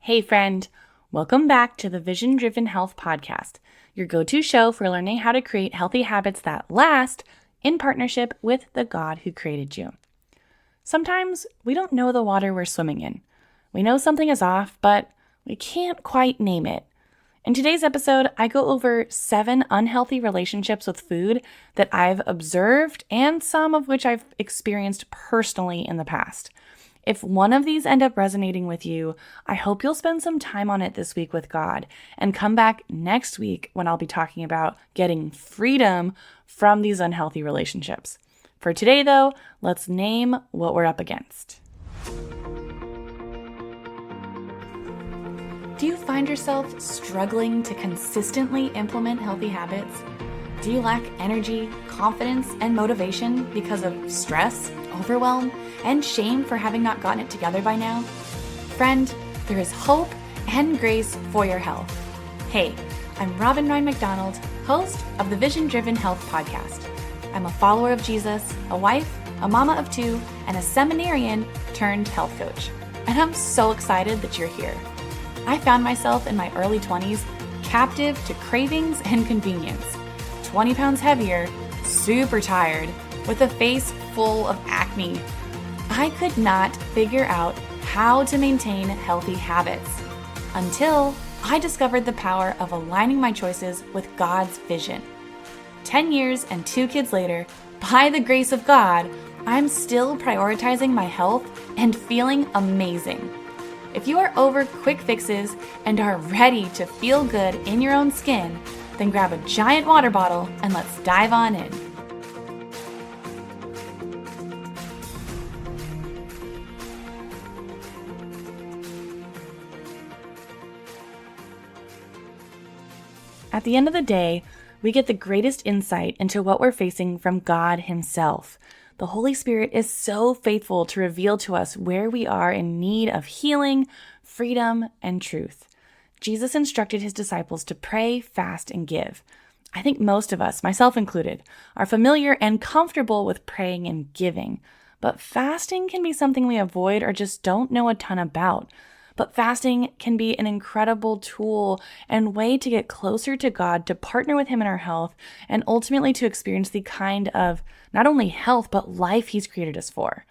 Hey friend, welcome back to the Vision Driven Health Podcast, your go-to show for learning how to create healthy habits that last in partnership with the God who created you. Sometimes we don't know the water we're swimming in. We know something is off, but we can't quite name it. In today's episode, I go over 7 unhealthy relationships with food that I've observed and some of which I've experienced personally in the past. If one of these end up resonating with you, I hope you'll spend some time on it this week with God and come back next week when I'll be talking about getting freedom from these unhealthy relationships. For today, though, let's name what we're up against. Do you find yourself struggling to consistently implement healthy habits? Do you lack energy, confidence, and motivation because of stress, overwhelm, and shame for having not gotten it together by now? Friend, there is hope and grace for your health. Hey, I'm Robin Ryan McDonald, host of the Vision Driven Health Podcast. I'm a follower of Jesus, a wife, a mama of 2, and a seminarian turned health coach. And I'm so excited that you're here. I found myself in my early 20s captive to cravings and convenience. 20 pounds heavier, super tired, with a face full of acne. I could not figure out how to maintain healthy habits until I discovered the power of aligning my choices with God's vision. 10 years and 2 kids later, by the grace of God, I'm still prioritizing my health and feeling amazing. If you are over quick fixes and are ready to feel good in your own skin, then grab a giant water bottle and let's dive on in. At the end of the day, we get the greatest insight into what we're facing from God Himself. The Holy Spirit is so faithful to reveal to us where we are in need of healing, freedom, and truth. Jesus instructed His disciples to pray, fast, and give. I think most of us, myself included, are familiar and comfortable with praying and giving. But fasting can be something we avoid or just don't know a ton about. But fasting can be an incredible tool and way to get closer to God, to partner with Him in our health, and ultimately to experience the kind of not only health, but life He's created us for.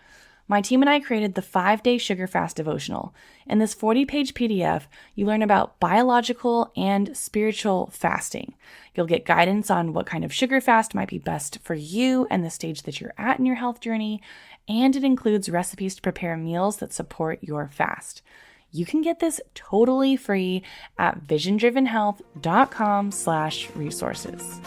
My team and I created the 5-day sugar fast devotional. In this 40-page PDF, you learn about biological and spiritual fasting. You'll get guidance on what kind of sugar fast might be best for you and the stage that you're at in your health journey, and it includes recipes to prepare meals that support your fast. You can get this totally free at visiondrivenhealth.com/resources.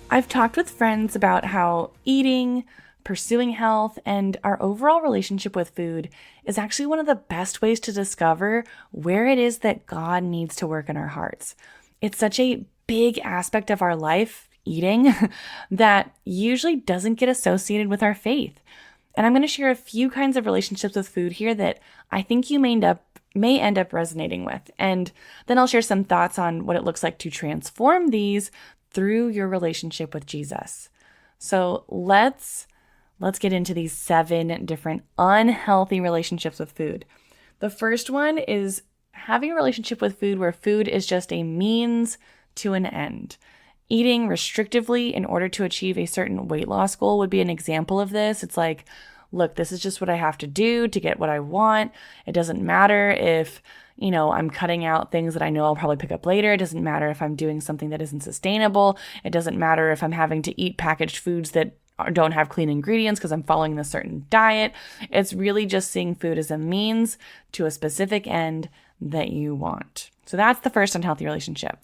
I've talked with friends about how eating, pursuing health, and our overall relationship with food is actually one of the best ways to discover where it is that God needs to work in our hearts. It's such a big aspect of our life, eating, that usually doesn't get associated with our faith. And I'm going to share a few kinds of relationships with food here that I think you may end up resonating with. And then I'll share some thoughts on what it looks like to transform these through your relationship with Jesus. So let's get into these 7 different unhealthy relationships with food. The first one is having a relationship with food where food is just a means to an end. Eating restrictively in order to achieve a certain weight loss goal would be an example of this. It's like, look, this is just what I have to do to get what I want. It doesn't matter if I'm cutting out things that I know I'll probably pick up later. It doesn't matter if I'm doing something that isn't sustainable. It doesn't matter if I'm having to eat packaged foods that don't have clean ingredients because I'm following this certain diet. It's really just seeing food as a means to a specific end that you want. So that's the first unhealthy relationship.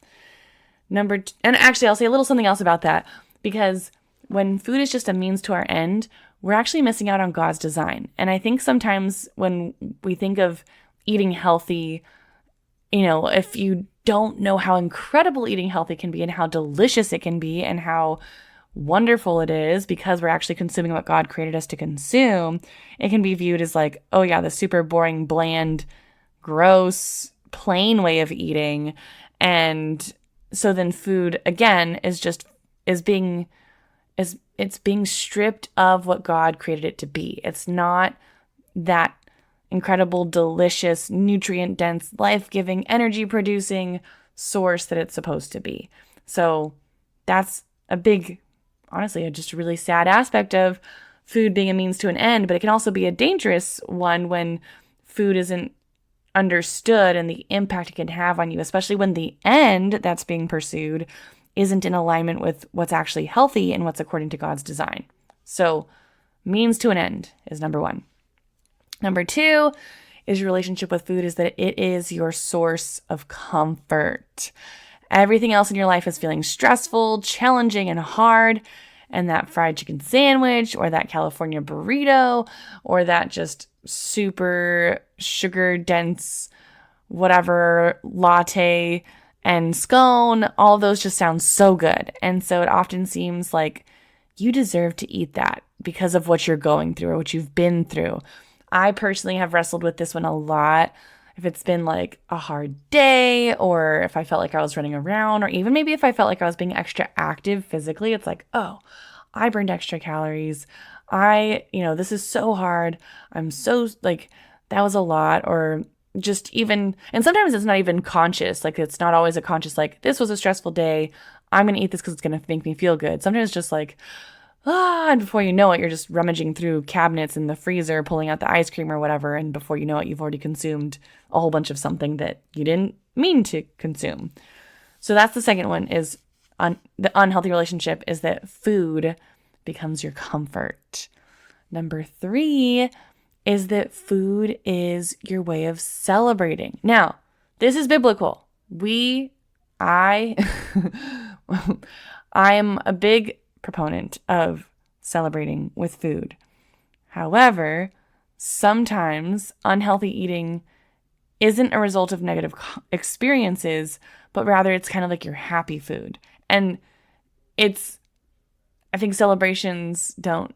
And actually, I'll say a little something else about that, because when food is just a means to our end, we're actually missing out on God's design. And I think sometimes when we think of eating healthy, if you don't know how incredible eating healthy can be and how delicious it can be and how wonderful it is because we're actually consuming what God created us to consume, it can be viewed as like, oh yeah, the super boring, bland, gross, plain way of eating. And so then food, again, is being is it's being stripped of what God created it to be. It's not that incredible, delicious, nutrient dense, life-giving, energy producing source that it's supposed to be. So that's a big, honestly, just a really sad aspect of food being a means to an end, but it can also be a dangerous one when food isn't understood and the impact it can have on you, especially when the end that's being pursued isn't in alignment with what's actually healthy and what's according to God's design. So, means to an end is number one. Number two is your relationship with food is that it is your source of comfort. Everything else in your life is feeling stressful, challenging, and hard. And that fried chicken sandwich or that California burrito or that just super sugar dense whatever latte and scone, all those just sound so good. And so it often seems like you deserve to eat that because of what you're going through or what you've been through. I personally have wrestled with this one a lot. If it's been like a hard day or if I felt like I was running around or even maybe if I felt like I was being extra active physically, it's like, oh, I burned extra calories. This is so hard. I'm so like, that was a lot. Or just even, and sometimes it's not even conscious. Like it's not always a conscious, like this was a stressful day. I'm going to eat this because it's going to make me feel good. Sometimes it's just like, and before you know it, you're just rummaging through cabinets in the freezer, pulling out the ice cream or whatever. And before you know it, you've already consumed a whole bunch of something that you didn't mean to consume. So that's the second one is the unhealthy relationship is that food becomes your comfort. Number three is that food is your way of celebrating. Now, this is biblical. I am a big proponent of celebrating with food. However, sometimes unhealthy eating isn't a result of negative experiences, but rather it's kind of like your happy food. And I think celebrations that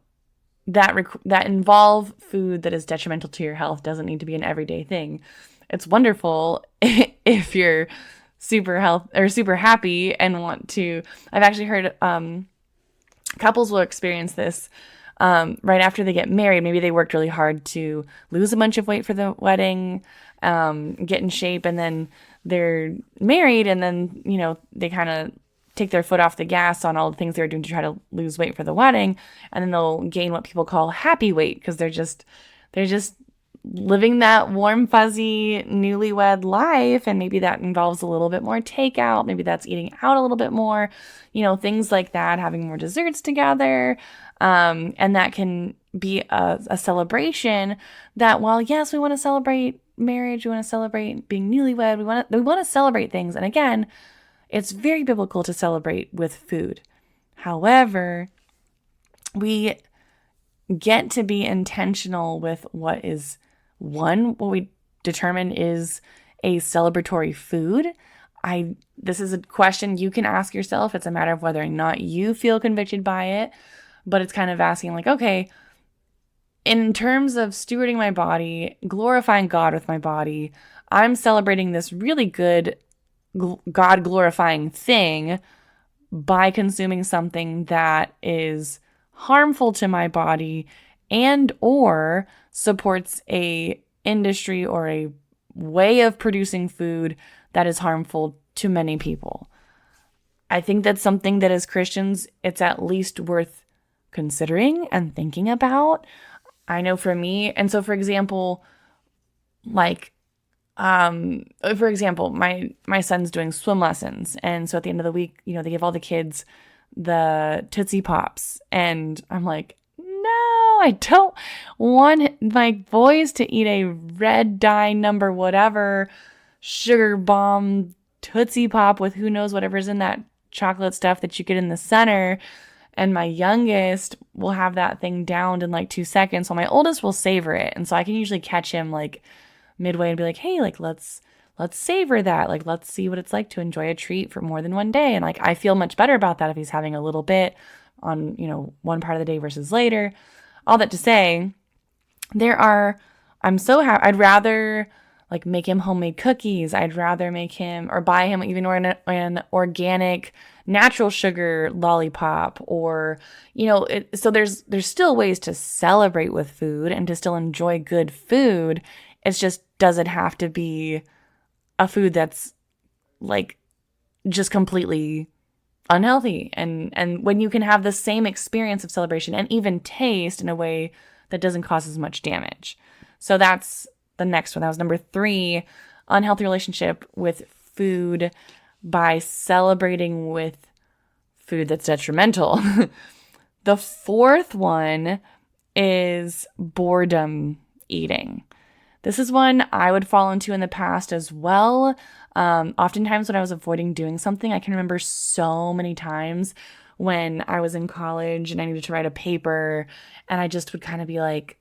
involve food that is detrimental to your health doesn't need to be an everyday thing. It's wonderful if you're super happy and want to. I've actually heard couples will experience this right after they get married. Maybe they worked really hard to lose a bunch of weight for the wedding, get in shape, and then they're married, and then they kind of take their foot off the gas on all the things they were doing to try to lose weight for the wedding, and then they'll gain what people call happy weight because they're just living that warm, fuzzy, newlywed life, and maybe that involves a little bit more takeout. Maybe that's eating out a little bit more, things like that, having more desserts together, and that can be a celebration that while, yes, we want to celebrate marriage, we want to celebrate being newlywed, we want to celebrate things. And again, it's very biblical to celebrate with food. However, we get to be intentional with what we determine is a celebratory food. This is a question you can ask yourself. It's a matter of whether or not you feel convicted by it, but it's kind of asking like, okay, in terms of stewarding my body, glorifying God with my body, I'm celebrating this really good God glorifying thing by consuming something that is harmful to my body and or supports a industry or a way of producing food that is harmful to many people. I think that's something that as Christians, it's at least worth considering and thinking about. I know for me, and so for example, my son's doing swim lessons. And so at the end of the week, they give all the kids the Tootsie Pops. And I'm like, no, I don't want my boys to eat a red dye number whatever sugar bomb Tootsie Pop with who knows whatever's in that chocolate stuff that you get in the center. And my youngest will have that thing downed in like 2 seconds. So my oldest will savor it. And so I can usually catch him like midway and be like, hey, like let's savor that. Like, let's see what it's like to enjoy a treat for more than one day. And like, I feel much better about that if he's having a little bit on, one part of the day versus later. All that to say, I'd rather like make him homemade cookies. I'd rather make him or buy him even an organic natural sugar lollipop or, so there's still ways to celebrate with food and to still enjoy good food. It's just, does it have to be a food that's like just completely unhealthy? And when you can have the same experience of celebration and even taste in a way that doesn't cause as much damage. So that's the next one. That was number 3, unhealthy relationship with food by celebrating with food that's detrimental. The 4th one is boredom eating. This is one I would fall into in the past as well. Oftentimes when I was avoiding doing something, I can remember so many times when I was in college and I needed to write a paper and I just would kind of be like,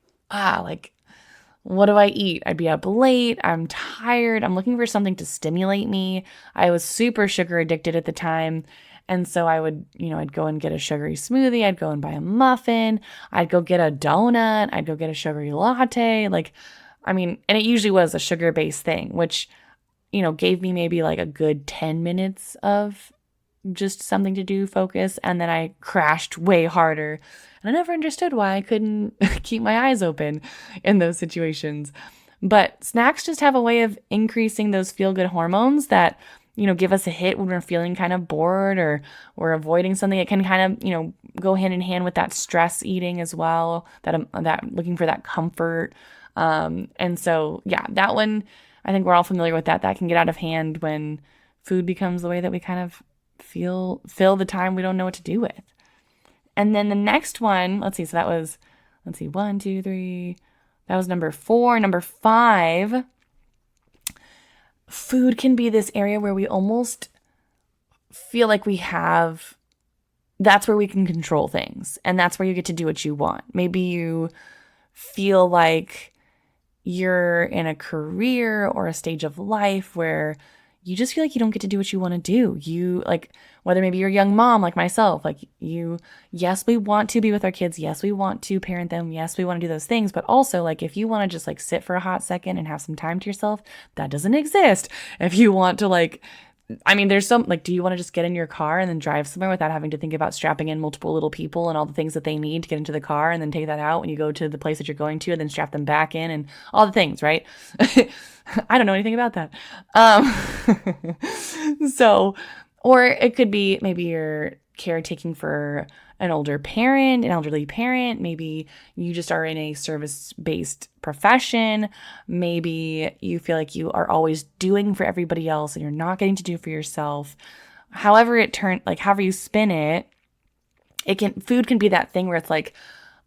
what do I eat? I'd be up late. I'm tired. I'm looking for something to stimulate me. I was super sugar addicted at the time. And so I would, I'd go and get a sugary smoothie. I'd go and buy a muffin. I'd go get a donut. I'd go get a sugary latte. And it usually was a sugar-based thing, which, gave me maybe like a good 10 minutes of just something to do, focus. And then I crashed way harder. And I never understood why I couldn't keep my eyes open in those situations. But snacks just have a way of increasing those feel-good hormones that, give us a hit when we're feeling kind of bored or we're avoiding something. It can kind of, go hand in hand with that stress eating as well, that looking for that comfort. And so, yeah, that one, I think we're all familiar with that. That can get out of hand when food becomes the way that we kind of fill the time we don't know what to do with. And then the next one, let's see, 1, 2, 3, that was number 4. Number 5, food can be this area where we almost feel like that's where we can control things. And that's where you get to do what you want. Maybe you feel like you're in a career or a stage of life where you just feel like you don't get to do what you want to do. You whether maybe you're a young mom like myself, yes, we want to be with our kids. Yes, we want to parent them. Yes, we want to do those things. But also if you want to just sit for a hot second and have some time to yourself, that doesn't exist. If you want to there's some, do you want to just get in your car and then drive somewhere without having to think about strapping in multiple little people and all the things that they need to get into the car and then take that out when you go to the place that you're going to and then strap them back in and all the things, right? I don't know anything about that. Or it could be maybe you're caretaking for an elderly parent. Maybe you just are in a service-based profession. Maybe you feel like you are always doing for everybody else and you're not getting to do for yourself. However you spin it, food can be that thing where it's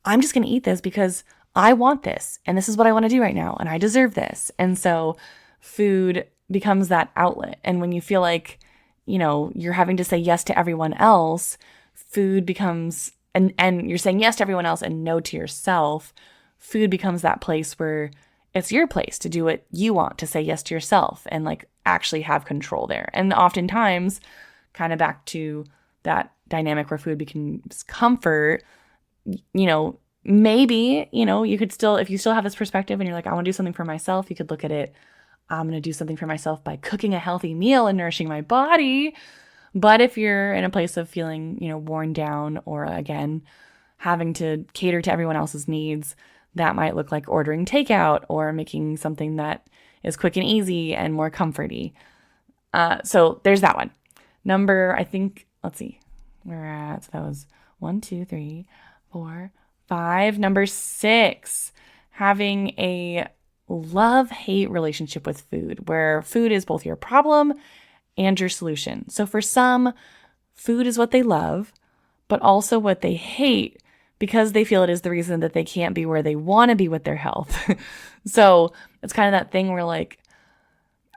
I'm just going to eat this because I want this and this is what I want to do right now and I deserve this. And so food becomes that outlet. And when you feel like, you're having to say yes to everyone else, food becomes, and you're saying yes to everyone else and no to yourself, food becomes that place where it's your place to do what you want, to say yes to yourself and actually have control there. And oftentimes, kind of back to that dynamic where food becomes comfort, maybe, you could still, if you still have this perspective and you're I want to do something for myself, you could look at it, I'm going to do something for myself by cooking a healthy meal and nourishing my body. But if you're in a place of feeling, worn down or again, having to cater to everyone else's needs, that might look like ordering takeout or making something that is quick and easy and more comforty. So there's that one. Let's see, we're at, so that was 1, 2, 3, 4, 5. Number 6, having a love-hate relationship with food, where food is both your problem and your solution. So for some, food is what they love, but also what they hate because they feel it is the reason that they can't be where they want to be with their health. So it's kind of that thing where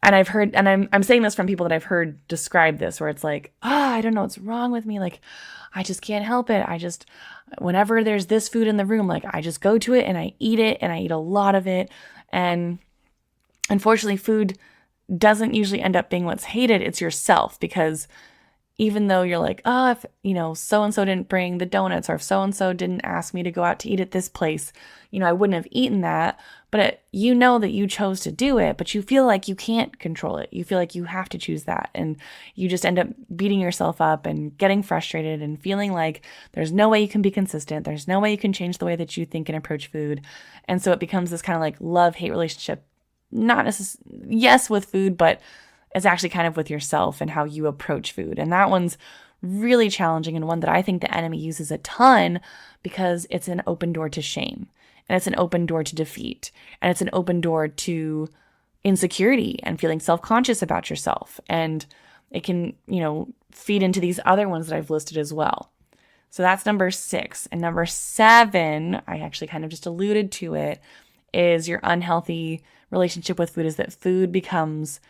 and I've heard, and I'm saying this from people that I've heard describe this, where it's I don't know what's wrong with me. I just can't help it. Whenever there's this food in the room, I just go to it and I eat it and I eat a lot of it. And unfortunately, food doesn't usually end up being what's hated. It's yourself, because even though you're like, oh, if, so and so didn't bring the donuts, or if so and so didn't ask me to go out to eat at this place, I wouldn't have eaten that. But that you chose to do it, but you feel like you can't control it. You feel like you have to choose that. And you just end up beating yourself up and getting frustrated and feeling like there's no way you can be consistent. There's no way you can change the way that you think and approach food. And so it becomes this kind of like love-hate relationship, not necessarily, yes, with food, but it's actually kind of with yourself and how you approach food. And that one's really challenging, and one that I think the enemy uses a ton because it's an open door to shame, and it's an open door to defeat, and it's an open door to insecurity and feeling self-conscious about yourself. And it can, feed into these other ones that I've listed as well. So that's number 6. And number 7, I actually kind of just alluded to it, is your unhealthy relationship with food, is that food becomes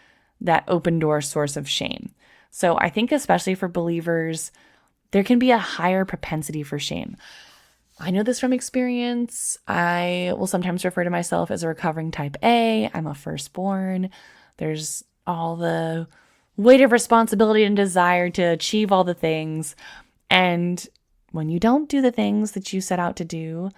that open door source of shame. So I think especially for believers, there can be a higher propensity for shame. I know this from experience. I will sometimes refer to myself as a recovering type A. I'm a firstborn. There's all the weight of responsibility and desire to achieve all the things. And when you don't do the things that you set out to do,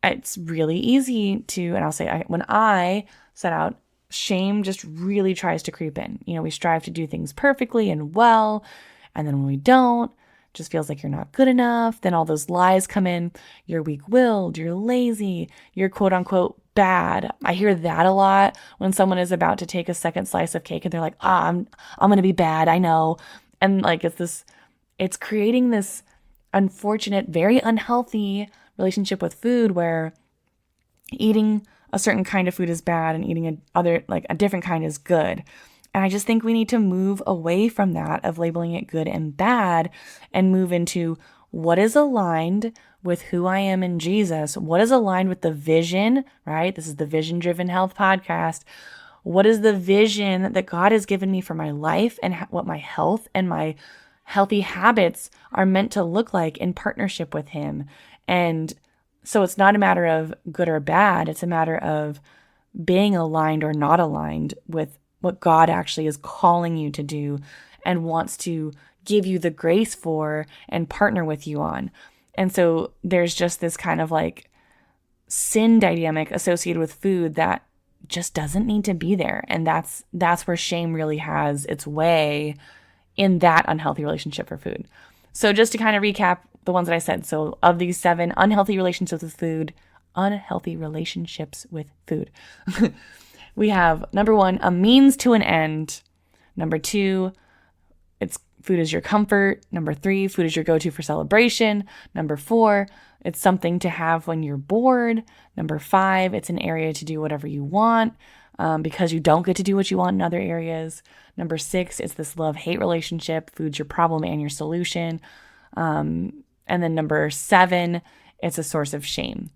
it's really easy to, and I'll say, when I set out, shame just really tries to creep in. We strive to do things perfectly and well, and then when we don't, it just feels like you're not good enough. Then all those lies come in. You're weak-willed, you're lazy, you're quote unquote bad. I hear that a lot when someone is about to take a second slice of cake and they're like, I'm going to be bad, I know. And like it's creating this unfortunate, very unhealthy relationship with food where eating a certain kind of food is bad and eating a different kind is good. And I just think we need to move away from that of labeling it good and bad and move into what is aligned with who I am in Jesus, what is aligned with the vision, right? This is the Vision Driven Health podcast. What is the vision that God has given me for my life, and what my health and my healthy habits are meant to look like in partnership with Him? And so it's not a matter of good or bad. It's a matter of being aligned or not aligned with what God actually is calling you to do and wants to give you the grace for and partner with you on. And so there's just this kind of like sin dynamic associated with food that just doesn't need to be there. And that's where shame really has its way in that unhealthy relationship for food. So just to kind of recap the ones that I said. So of these 7 unhealthy relationships with food, we have number 1, a means to an end. Number 2, food is your comfort. Number 3, food is your go-to for celebration. Number 4, it's something to have when you're bored. Number 5, it's an area to do whatever you want because you don't get to do what you want in other areas. Number 6, it's this love-hate relationship. Food's your problem and your solution. And then number 7, it's a source of shame.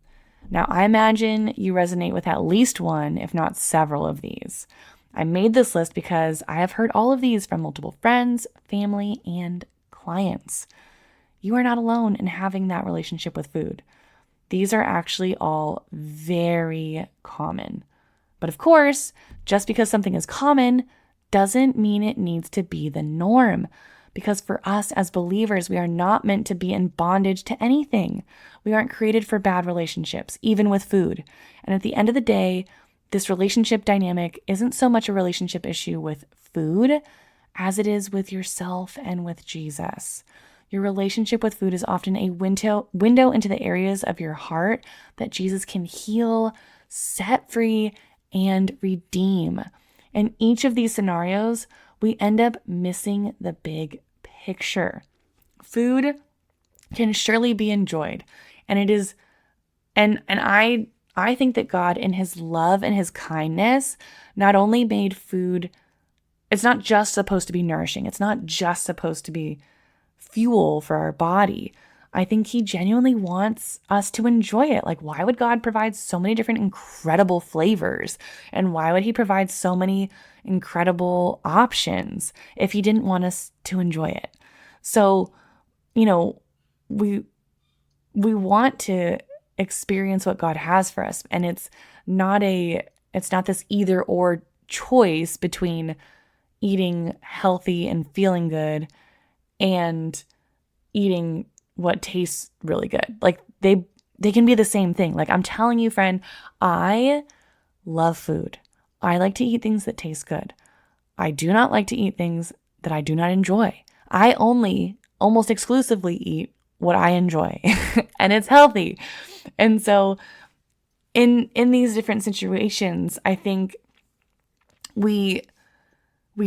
Now, I imagine you resonate with at least one, if not several of these. I made this list because I have heard all of these from multiple friends, family, and clients. You are not alone in having that relationship with food. These are actually all very common. But of course, just because something is common doesn't mean it needs to be the norm. Because for us as believers, we are not meant to be in bondage to anything. We aren't created for bad relationships, even with food. And at the end of the day, this relationship dynamic isn't so much a relationship issue with food as it is with yourself and with Jesus. Your relationship with food is often a window into the areas of your heart that Jesus can heal, set free, and redeem. In each of these scenarios, we end up missing the big picture. Food can surely be enjoyed, and it is, and I think that God, in His love and His kindness, not only made food, it's not just supposed to be nourishing. It's not just supposed to be fuel for our body. I think He genuinely wants us to enjoy it. Like, why would God provide so many different incredible flavors? And why would He provide so many incredible options if He didn't want us to enjoy it? So, we want to experience what God has for us. And it's not this either or choice between eating healthy and feeling good and eating what tastes really good. Like they can be the same thing. Like I'm telling you, friend, I love food. I like to eat things that taste good. I do not like to eat things that I do not enjoy. I only almost exclusively eat what I enjoy and it's healthy. And so in these different situations, I think we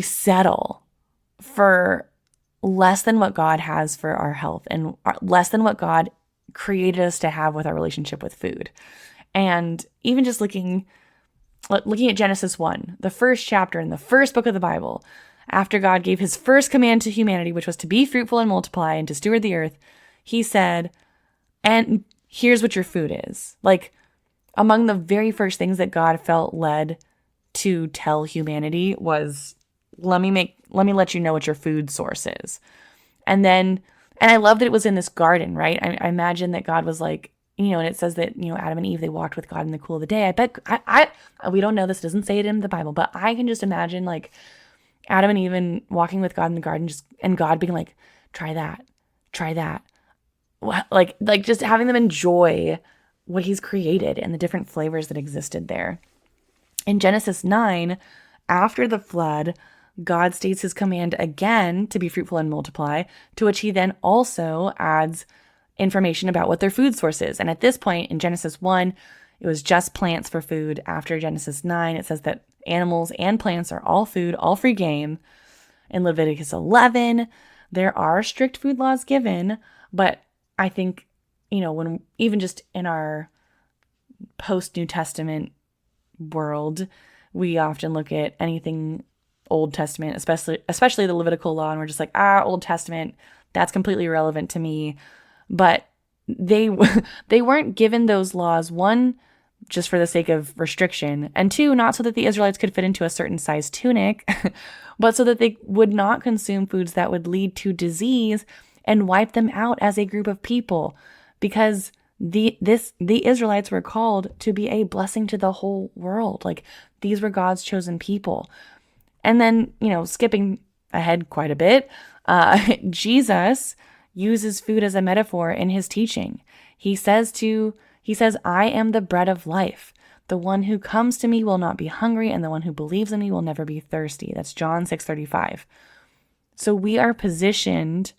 settle for less than what God has for our health and less than what God created us to have with our relationship with food. And even just looking at Genesis 1, the first chapter in the first book of the Bible, after God gave his first command to humanity, which was to be fruitful and multiply and to steward the earth, he said, and here's what your food is. Like, among the very first things that God felt led to tell humanity was, let me let you know what your food source is. And I love that it was in this garden, right? I imagine that God was like, and it says that, Adam and Eve, they walked with God in the cool of the day. I bet, we don't know this, doesn't say it in the Bible, but I can just imagine like Adam and Eve walking with God in the garden, and God being like, try that. Like just having them enjoy what he's created and the different flavors that existed there. In Genesis 9, after the flood, God states his command again to be fruitful and multiply, to which he then also adds information about what their food source is. And at this point in Genesis 1, it was just plants for food. After Genesis 9, it says that animals and plants are all food, all free game. In Leviticus 11, there are strict food laws given, but I think, when even just in our post-New Testament world, we often look at anything Old Testament, especially the Levitical law, and we're just like, Old Testament, that's completely irrelevant to me. But they weren't given those laws, one, just for the sake of restriction, and two, not so that the Israelites could fit into a certain size tunic, but so that they would not consume foods that would lead to disease and wipe them out as a group of people, because the Israelites were called to be a blessing to the whole world. Like, these were God's chosen people. And then, skipping ahead quite a bit, Jesus uses food as a metaphor in his teaching. He says, I am the bread of life. The one who comes to me will not be hungry, and the one who believes in me will never be thirsty. That's John 6:35. So we are positioned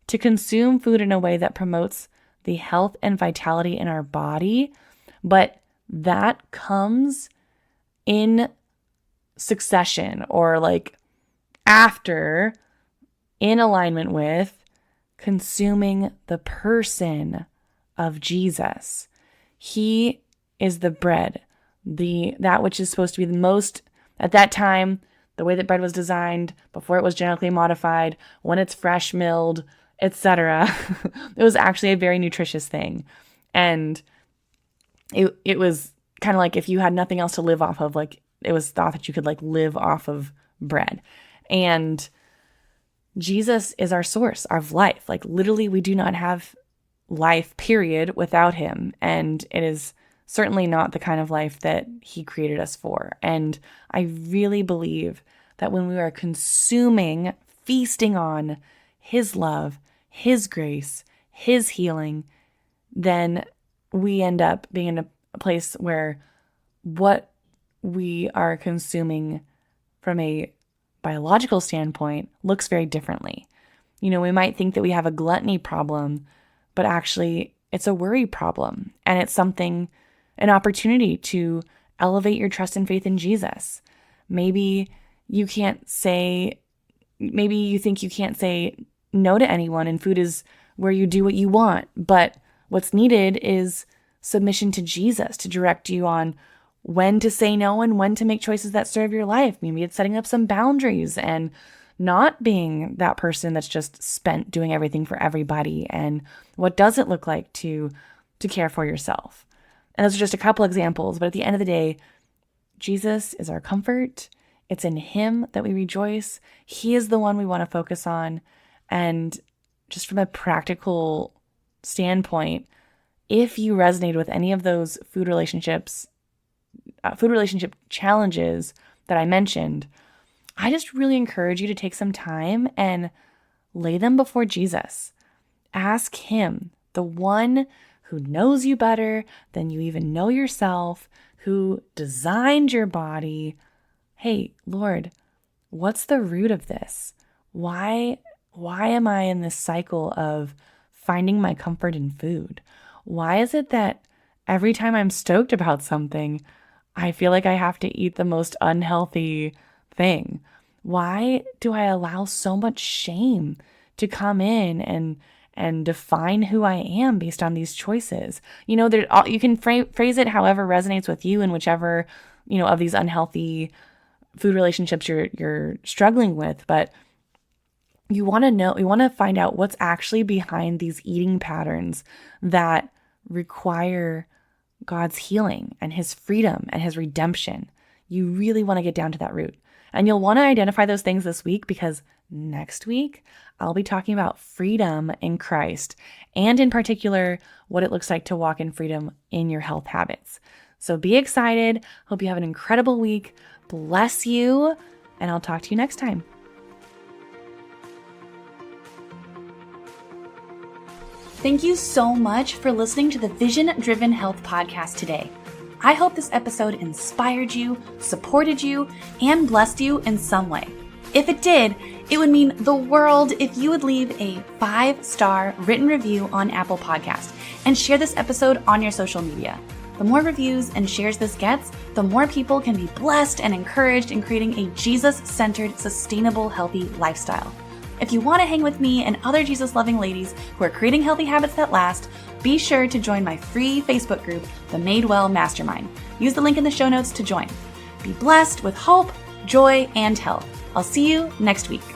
to consume food in a way that promotes the health and vitality in our body, but that comes in succession, or like after, in alignment with consuming the person of Jesus. He is the bread, that which is supposed to be the most, at that time, the way that bread was designed, before it was genetically modified, when it's fresh milled, etc. It was actually a very nutritious thing. And it was kind of like, if you had nothing else to live off of, like, it was thought that you could like live off of bread. And Jesus is our source of life. Like, literally, we do not have life, period, without him. And it is certainly not the kind of life that he created us for. And I really believe that when we are feasting on his love, his grace, his healing, then we end up being in a place where what we are consuming from a biological standpoint looks very differently. We might think that we have a gluttony problem, but actually it's a worry problem. And it's an opportunity to elevate your trust and faith in Jesus. Maybe you think you can't say no to anyone, and food is where you do what you want. But what's needed is submission to Jesus to direct you on when to say no and when to make choices that serve your life. Maybe it's setting up some boundaries and not being that person that's just spent doing everything for everybody. And what does it look like to care for yourself? And those are just a couple examples. But at the end of the day, Jesus is our comfort. It's in him that we rejoice. He is the one we want to focus on. And just from a practical standpoint, if you resonate with any of those food relationship challenges that I mentioned, I just really encourage you to take some time and lay them before Jesus. Ask him, the one who knows you better than you even know yourself, who designed your body. Hey, Lord, what's the root of this? Why am I in this cycle of finding my comfort in food? Why is it that every time I'm stoked about something, I feel like I have to eat the most unhealthy thing? Why do I allow so much shame to come in and define who I am based on these choices? You know, you can phrase it however resonates with you, and whichever, of these unhealthy food relationships you're struggling with, but you want to find out what's actually behind these eating patterns that require God's healing and his freedom and his redemption. You really want to get down to that root. And you'll want to identify those things this week, because next week I'll be talking about freedom in Christ, and in particular, what it looks like to walk in freedom in your health habits. So be excited. Hope you have an incredible week. Bless you, and I'll talk to you next time. Thank you so much for listening to the Vision Driven Health Podcast today. I hope this episode inspired you, supported you, and blessed you in some way. If it did, it would mean the world if you would leave a 5-star written review on Apple Podcast and share this episode on your social media. The more reviews and shares this gets, the more people can be blessed and encouraged in creating a Jesus-centered, sustainable, healthy lifestyle. If you want to hang with me and other Jesus-loving ladies who are creating healthy habits that last, be sure to join my free Facebook group, the Made Well Mastermind. Use the link in the show notes to join. Be blessed with hope, joy, and health. I'll see you next week.